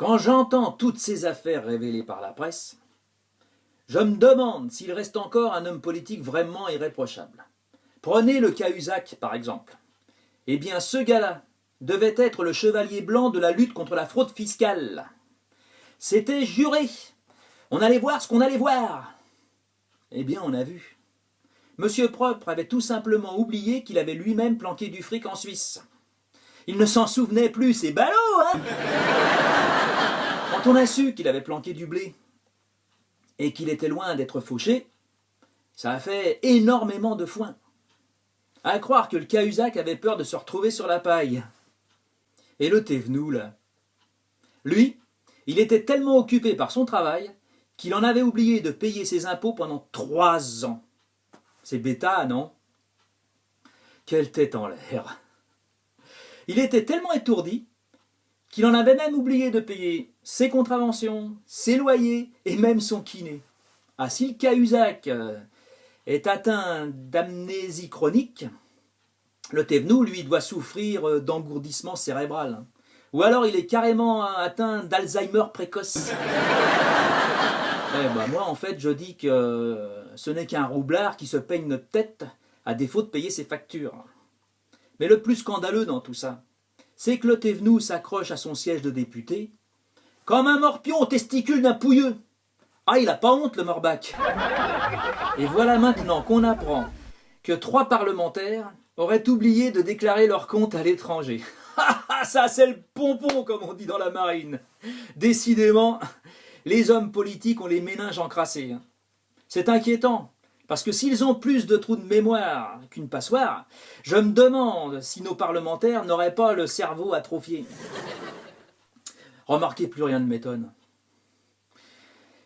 Quand j'entends toutes ces affaires révélées par la presse, je me demande s'il reste encore un homme politique vraiment irréprochable. Prenez le Cahuzac, par exemple. Eh bien, ce gars-là devait être le chevalier blanc de la lutte contre la fraude fiscale. C'était juré. On allait voir ce qu'on allait voir. Eh bien, on a vu. Monsieur Propre avait tout simplement oublié qu'il avait lui-même planqué du fric en Suisse. Il ne s'en souvenait plus, c'est ballot, hein? Quand on a su qu'il avait planqué du blé et qu'il était loin d'être fauché, ça a fait énormément de foin. À croire que le Cahuzac avait peur de se retrouver sur la paille. Et le Thévenoud, là, lui, il était tellement occupé par son travail qu'il en avait oublié de payer ses impôts pendant 3 ans. C'est bêta, non? Quelle tête en l'air! Il était tellement étourdi qu'il en avait même oublié de payer ses contraventions, ses loyers et même son kiné. Ah, si le Cahuzac est atteint d'amnésie chronique, le Thévenoud, lui, doit souffrir d'engourdissement cérébral. Ou alors il est carrément atteint d'Alzheimer précoce. Moi, en fait, je dis que ce n'est qu'un roublard qui se peigne notre tête à défaut de payer ses factures. Mais le plus scandaleux dans tout ça, c'est que le Thévenoud s'accroche à son siège de député comme un morpion au testicule d'un pouilleux. Ah, il n'a pas honte, le morbac. Et voilà maintenant qu'on apprend que 3 parlementaires auraient oublié de déclarer leur compte à l'étranger. Ça, c'est le pompon, comme on dit dans la marine. Décidément, les hommes politiques ont les méninges encrassés. C'est inquiétant. Parce que s'ils ont plus de trous de mémoire qu'une passoire, je me demande si nos parlementaires n'auraient pas le cerveau atrophié. Remarquez, plus rien ne m'étonne.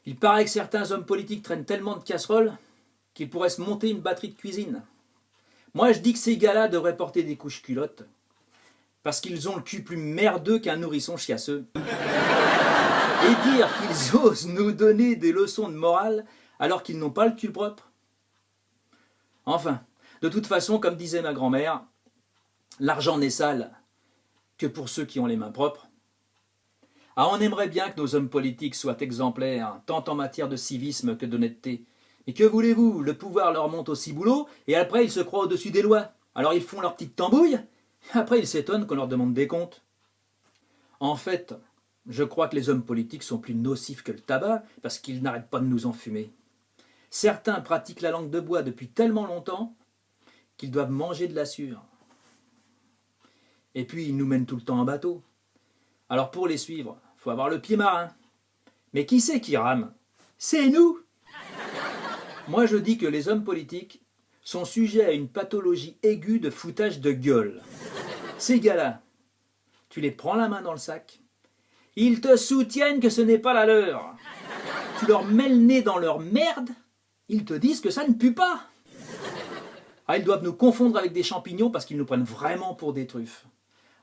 Il paraît que certains hommes politiques traînent tellement de casseroles qu'ils pourraient se monter une batterie de cuisine. Moi, je dis que ces gars-là devraient porter des couches culottes, parce qu'ils ont le cul plus merdeux qu'un nourrisson chiasseux. Et dire qu'ils osent nous donner des leçons de morale alors qu'ils n'ont pas le cul propre. Enfin, de toute façon, comme disait ma grand-mère, l'argent n'est sale que pour ceux qui ont les mains propres. Ah, on aimerait bien que nos hommes politiques soient exemplaires, tant en matière de civisme que d'honnêteté. Mais que voulez-vous, le pouvoir leur monte au ciboulot, et après ils se croient au-dessus des lois. Alors ils font leur petite tambouille, et après ils s'étonnent qu'on leur demande des comptes. En fait, je crois que les hommes politiques sont plus nocifs que le tabac, parce qu'ils n'arrêtent pas de nous enfumer. Certains pratiquent la langue de bois depuis tellement longtemps qu'ils doivent manger de la sueur. Et puis ils nous mènent tout le temps en bateau. Alors pour les suivre, il faut avoir le pied marin. Mais qui c'est qui rame? C'est nous! Moi je dis que les hommes politiques sont sujets à une pathologie aiguë de foutage de gueule. Ces gars-là, tu les prends la main dans le sac, ils te soutiennent que ce n'est pas la leur. Tu leur mets le nez dans leur merde, ils te disent que ça ne pue pas. Ah, ils doivent nous confondre avec des champignons parce qu'ils nous prennent vraiment pour des truffes.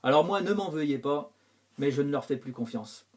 Alors moi, ne m'en veuillez pas, mais je ne leur fais plus confiance.